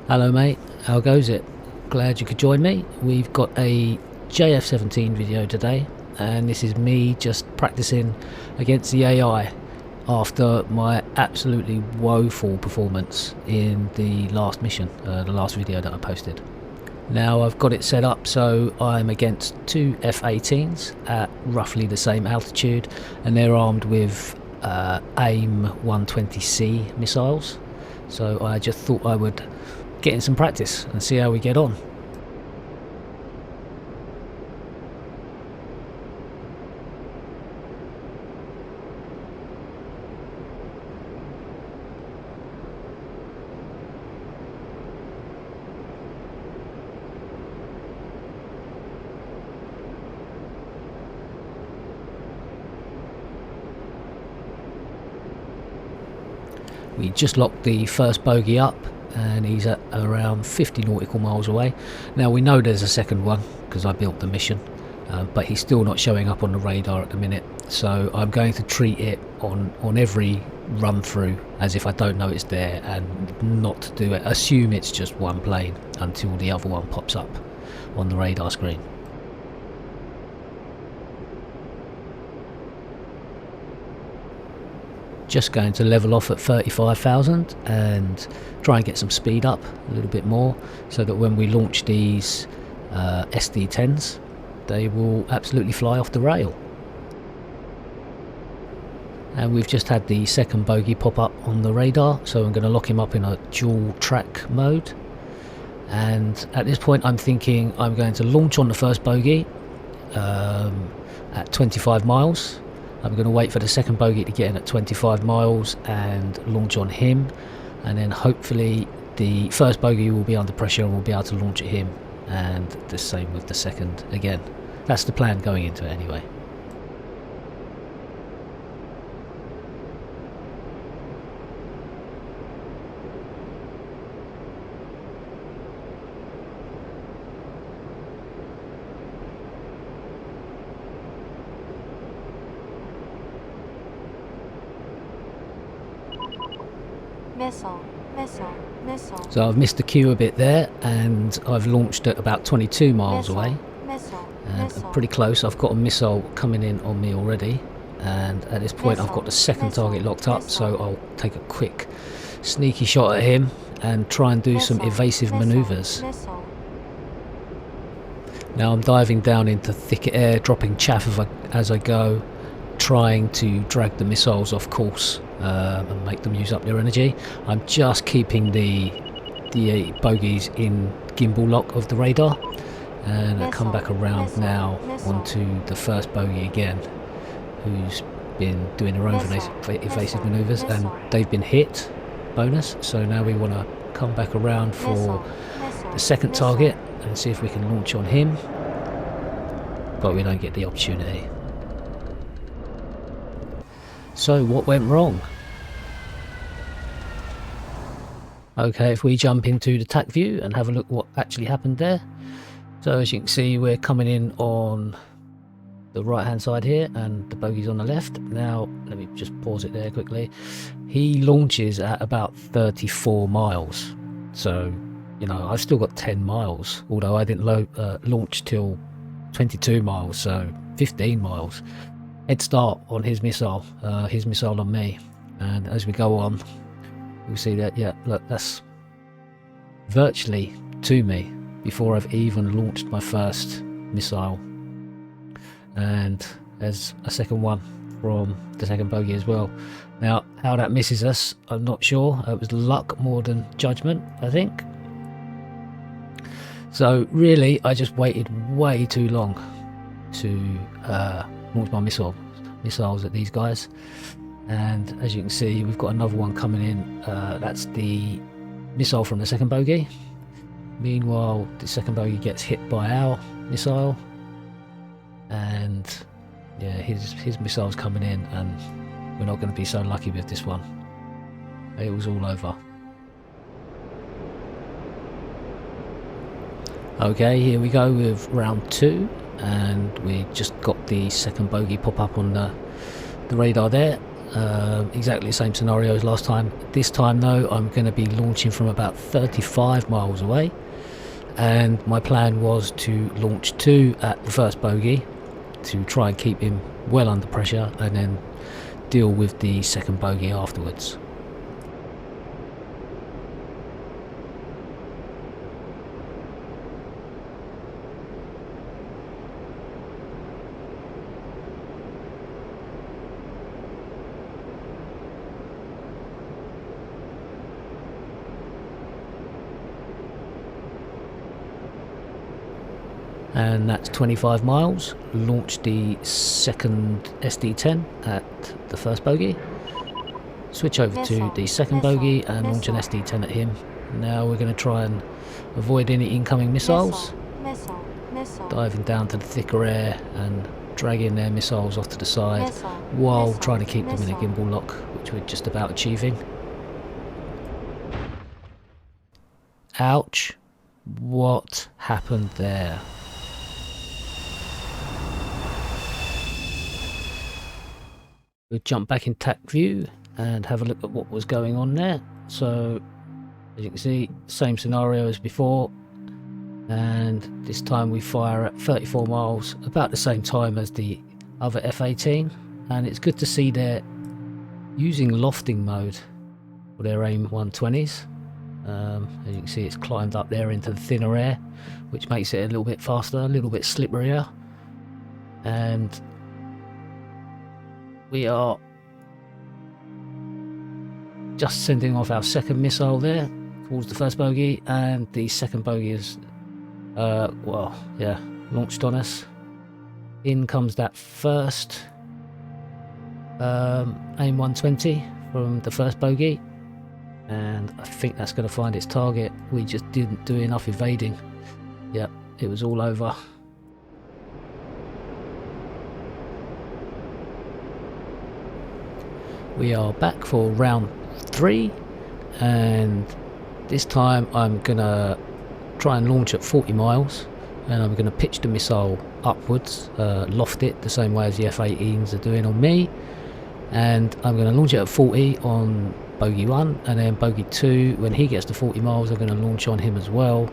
Hello mate, how goes it? Glad you could join me. We've got a JF17 video today, and this is me just practicing against the AI after my absolutely woeful performance in the last mission, the last video that I posted. Now I've got it set up so I'm against two F-18s at roughly the same altitude, and they're armed with AIM 120C missiles. So I just thought I would get in some practice and see how we get on. We just locked the first bogey up and he's at around 50 nautical miles away. Now we know there's a second one because I built the mission, but he's still not showing up on the radar at the minute, so I'm going to treat it on every run through as if I don't know it's there, and not do it, assume it's just one plane until the other one pops up on the radar screen. Just going to level off at 35,000 and try and get some speed up a little bit more, so that when we launch these SD-10s, they will absolutely fly off the rail. And we've just had the second bogey pop up on the radar, so I'm going to lock him up in a dual track mode. And at this point I'm thinking I'm going to launch on the first bogey at 25 miles. I'm going to wait for the second bogey to get in at 25 miles and launch on him, and then hopefully the first bogey will be under pressure and we'll be able to launch at him, and the same with the second again. That's the plan going into it anyway. Missile. So I've missed the cue a bit there, and I've launched at about 22 miles away. And I'm pretty close. I've got a missile coming in on me already, and at this point I've got the second target locked up, so I'll take a quick sneaky shot at him and try and do some evasive maneuvers. Now I'm diving down into thick air, dropping chaff as I go, trying to drag the missiles off course and make them use up their energy. I'm just keeping the bogies in gimbal lock of the radar, and I come back around now onto the first bogey again, who's been doing their own evasive maneuvers, and they've been hit, bonus. So now we want to come back around for the second target and see if we can launch on him, but we don't get the opportunity. So what went wrong? Okay, if we jump into the TAC view and have a look what actually happened there. So as you can see, we're coming in on the right hand side here and the bogey's on the left. Now let me just pause it there quickly. He launches at about 34 miles, so you know I've still got 10 miles, although I didn't launch till 22 miles, so 15 miles head start on his missile on me. And as we go on, you'll see that, yeah, look, that's virtually to me before I've even launched my first missile. And there's a second one from the second bogey as well. Now how that misses us, I'm not sure. It was luck more than judgment, I think. So really I just waited way too long to launch my missiles at these guys. And as you can see, we've got another one coming in. That's the missile from the second bogey. Meanwhile, the second bogey gets hit by our missile, and yeah, his missile's coming in, and we're not going to be so lucky with this one. It was all over. Okay, here we go with round 2, and we just got the second bogey pop up on the radar there. exactly the same scenario as last time. This time though, I'm going to be launching from about 35 miles away, and my plan was to launch 2 at the first bogey to try and keep him well under pressure, and then deal with the second bogey afterwards. And that's 25 miles. Launch the second SD10 at the first bogey. Switch over to the second bogey and launch an SD10 at him. Now we're going to try and avoid any incoming missiles. Diving down to the thicker air and dragging their missiles off to the side while trying to keep them in a gimbal lock, which we're just about achieving. Ouch. What happened there? We'll jump back in TAC view and have a look at what was going on there. So as you can see, same scenario as before, and this time we fire at 34 miles, about the same time as the other F-18, and it's good to see they're using lofting mode for their AIM 120s. As you can see, it's climbed up there into the thinner air, which makes it a little bit faster, a little bit slipperier, and we are just sending off our second missile there towards the first bogey, and the second bogey is well, yeah, launched on us. In comes that first AIM 120 from the first bogey, and I think that's going to find its target. We just didn't do enough evading. Yep, it was all over. We are back for round 3, and this time I'm gonna try and launch at 40 miles, and I'm gonna pitch the missile upwards, loft it the same way as the F-18s are doing on me, and I'm gonna launch it at 40 on bogey 1, and then bogey 2, when he gets to 40 miles, I'm gonna launch on him as well,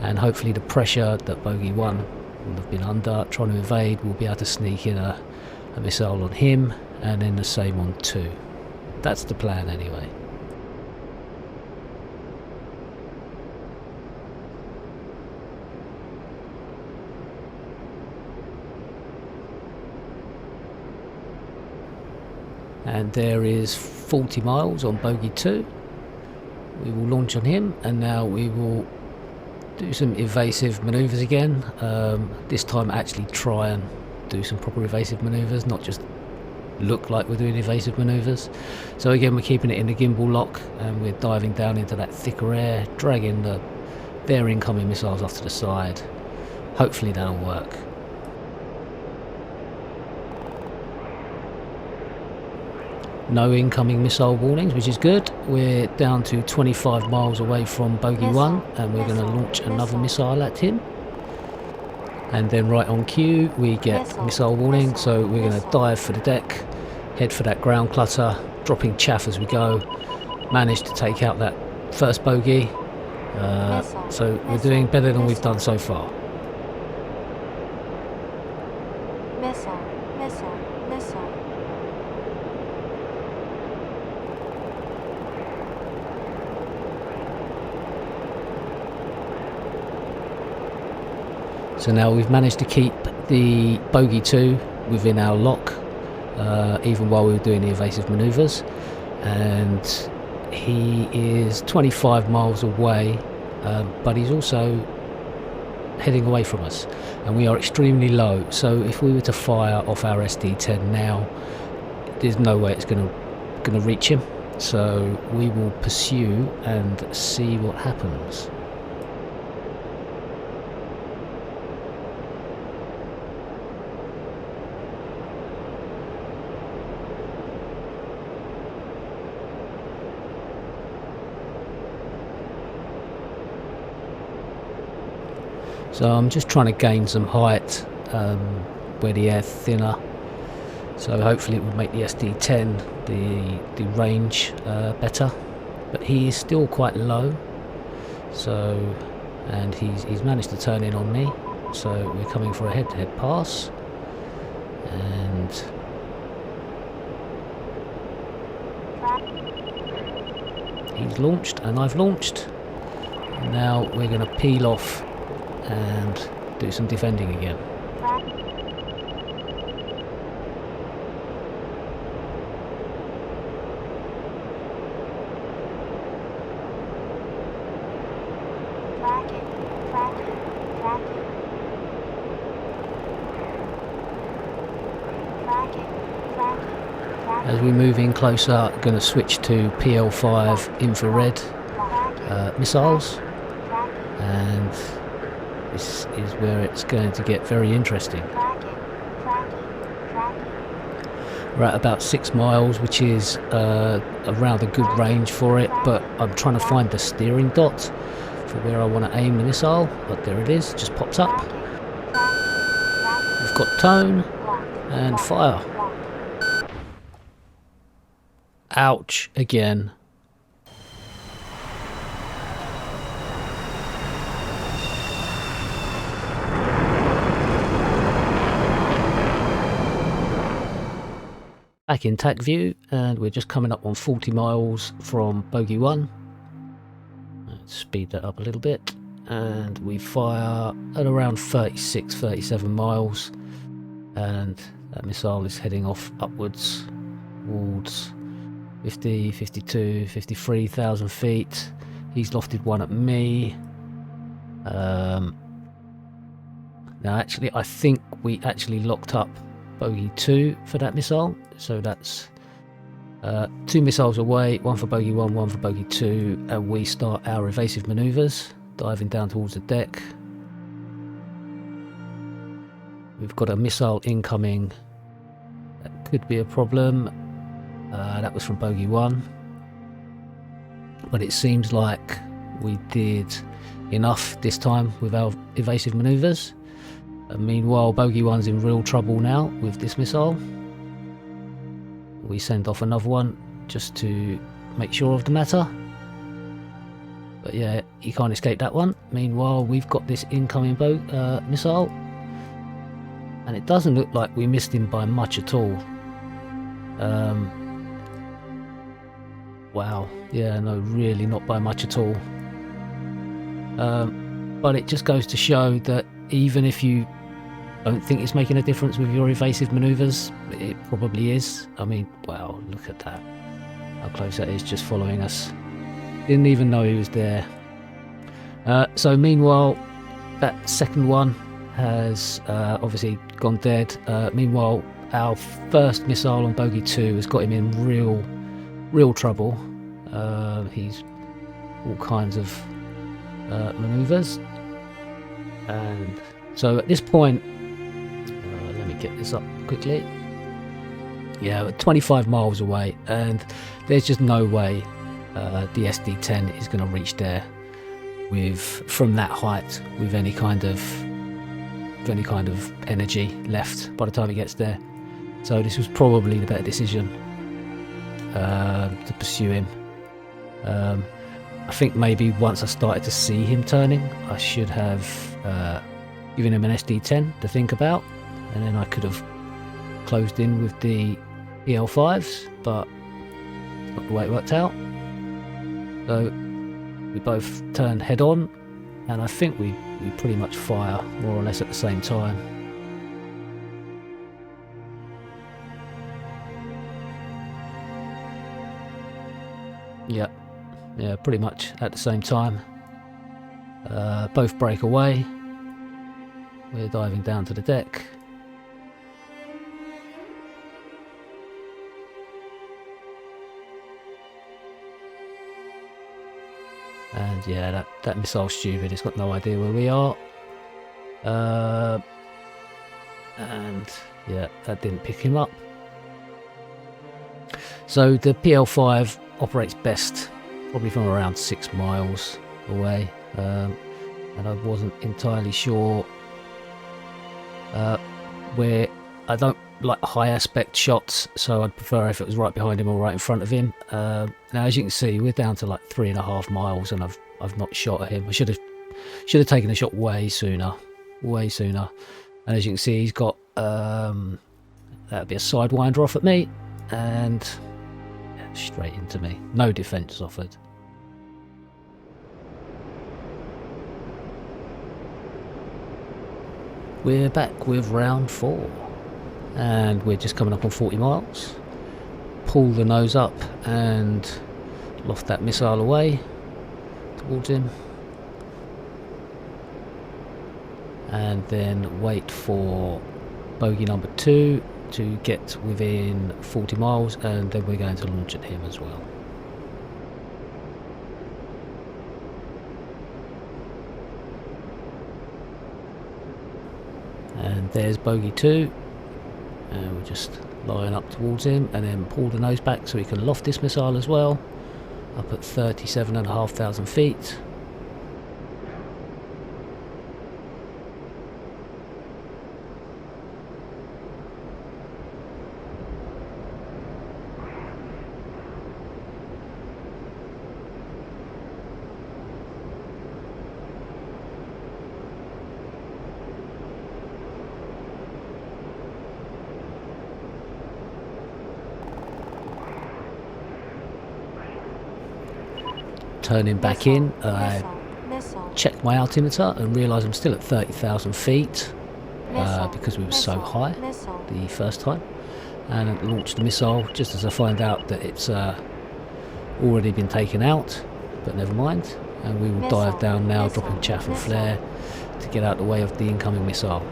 and hopefully the pressure that bogey 1 will have been under trying to evade, will be able to sneak in a missile on him, and then the same on 2. That's the plan anyway. And there is 40 miles on bogey 2. We will launch on him, and now we will do some evasive maneuvers again. This time actually try and do some proper evasive maneuvers, not just look like we're doing evasive maneuvers. So again, we're keeping it in the gimbal lock, and we're diving down into that thicker air, dragging their incoming missiles off to the side. Hopefully that'll work. No incoming missile warnings, which is good. We're down to 25 miles away from bogey 1, and we're going to launch another missile at him. And then right on cue we get missile warning, so we're going to dive for the deck, head for that ground clutter, dropping chaff as we go. Managed to take out that first bogey, so we're doing better than we've done so far. So now we've managed to keep the bogey 2 within our lock, even while we were doing the evasive maneuvers, and he is 25 miles away, but he's also heading away from us, and we are extremely low. So if we were to fire off our SD10 now, there's no way it's going to reach him. So we will pursue and see what happens. So I'm just trying to gain some height where the air's thinner, So hopefully it will make the SD10 the range better, but he is still quite low. So, and he's managed to turn in on me. So we're coming for a head-to-head pass, and he's launched and I've launched. And now we're going to peel off and do some defending again. As we move in closer, I'm going to switch to Pl5 Infrared missiles, and this is where it's going to get very interesting. We're at about 6 miles, which is around a good range for it, but I'm trying to find the steering dot for where I want to aim the missile. But there it is, just pops up. We've got tone and fire. Ouch, again. Back in TAC view, and we're just coming up on 40 miles from bogey 1. Let's speed that up a little bit, and we fire at around 36-37 miles, and that missile is heading off upwards towards 50, 52, 53,000 feet. He's lofted one at me. Now actually I think we actually locked up bogey 2 for that missile, so that's 2 missiles away, one for bogey 1, one for bogey 2, and we start our evasive maneuvers, diving down towards the deck. We've got a missile incoming. That could be a problem. That was from bogey 1, but it seems like we did enough this time with our evasive maneuvers. Meanwhile, bogey 1's in real trouble now with this missile. We send off another one just to make sure of the matter, but yeah, he can't escape that one. Meanwhile, we've got this incoming missile, and it doesn't look like we missed him by much at all. Wow, yeah, no, really not by much at all. But it just goes to show that even if you don't think it's making a difference with your evasive maneuvers, it probably is. I mean, wow, look at that. How close that is, just following us. Didn't even know he was there. So meanwhile, that second one has obviously gone dead. Meanwhile, our first missile on bogey 2 has got him in real trouble. He's all kinds of maneuvers, and so at this point, let me get this up quickly. Yeah, we're 25 miles away, and there's just no way the SD10 is going to reach there from that height with any kind of energy left by the time it gets there. So this was probably the better decision to pursue him. I think maybe once I started to see him turning, I should have given him an SD10 to think about, and then I could have closed in with the Pl5s, but it's not the way it worked out. So we both turned head on, and I think we pretty much fire more or less at the same time. Yeah, pretty much at the same time. Both break away. We're diving down to the deck. And yeah, that missile's stupid. It's got no idea where we are. And yeah, that didn't pick him up. So the Pl5 operates best probably from around 6 miles away, and I wasn't entirely sure where. I don't like high aspect shots, so I'd prefer if it was right behind him or right in front of him. Now as you can see, we're down to like 3.5 miles and I've not shot at him. I should have taken a shot way sooner. And as you can see, he's got that'd be a sidewinder off at me and straight into me. No defense offered. We're back with round 4 and we're just coming up on 40 miles. Pull the nose up and loft that missile away towards him, and then wait for bogey number 2 to get within 40 miles, and then we're going to launch at him as well. And there's bogey 2, and we're just line up towards him and then pull the nose back so we can loft this missile as well, up at 37,500 feet. Turning back in, I checked my altimeter and realised I'm still at 30,000 feet because we were so high the first time, and I launched the missile just as I find out that it's already been taken out, but never mind, and we will dive down now, dropping chaff and flare to get out the way of the incoming missile.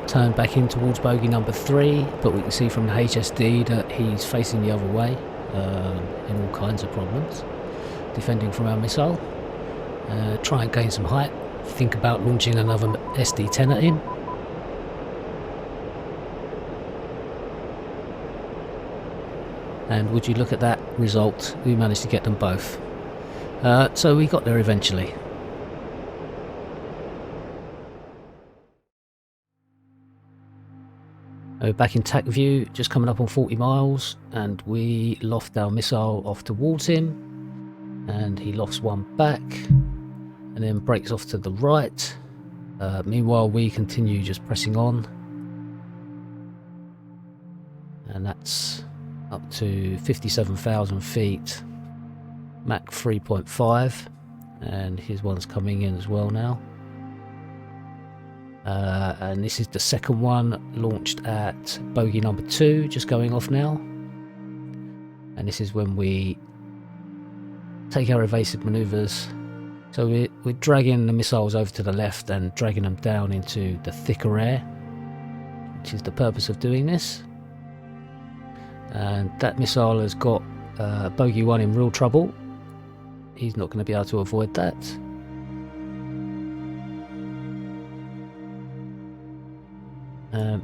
Turn back in towards bogey number 3, but we can see from the HSD that he's facing the other way in all kinds of problems, defending from our missile. Try and gain some height, think about launching another SD-10 at him. And would you look at that result, we managed to get them both. So we got there eventually. We're back in TAC view, just coming up on 40 miles, and we loft our missile off towards him, and he lofts one back and then breaks off to the right. Meanwhile, we continue just pressing on, and that's up to 57,000 feet, Mach 3.5, and his one's coming in as well now. And this is the second one, launched at bogey number 2, just going off now. And this is when we take our evasive maneuvers. So we're dragging the missiles over to the left and dragging them down into the thicker air, which is the purpose of doing this. And that missile has got bogey 1 in real trouble. He's not going to be able to avoid that.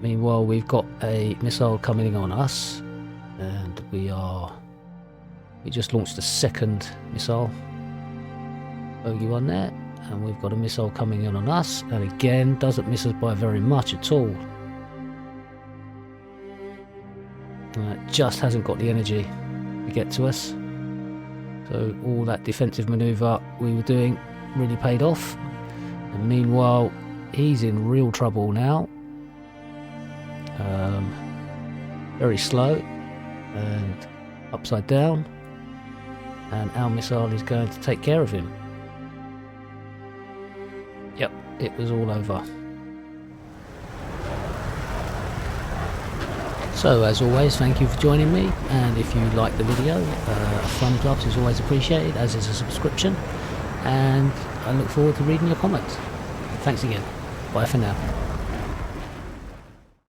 Meanwhile, we've got a missile coming in on us, and we just launched a second missile, bogey 1 there, and we've got a missile coming in on us, and again doesn't miss us by very much at all. Just hasn't got the energy to get to us, so all that defensive maneuver we were doing really paid off. And meanwhile, he's in real trouble now. Very slow and upside down, and our missile is going to take care of him. Yep, it was all over. So as always, thank you for joining me, and if you like the video, a thumbs up is always appreciated, as is a subscription, and I look forward to reading your comments. Thanks again. Bye for now.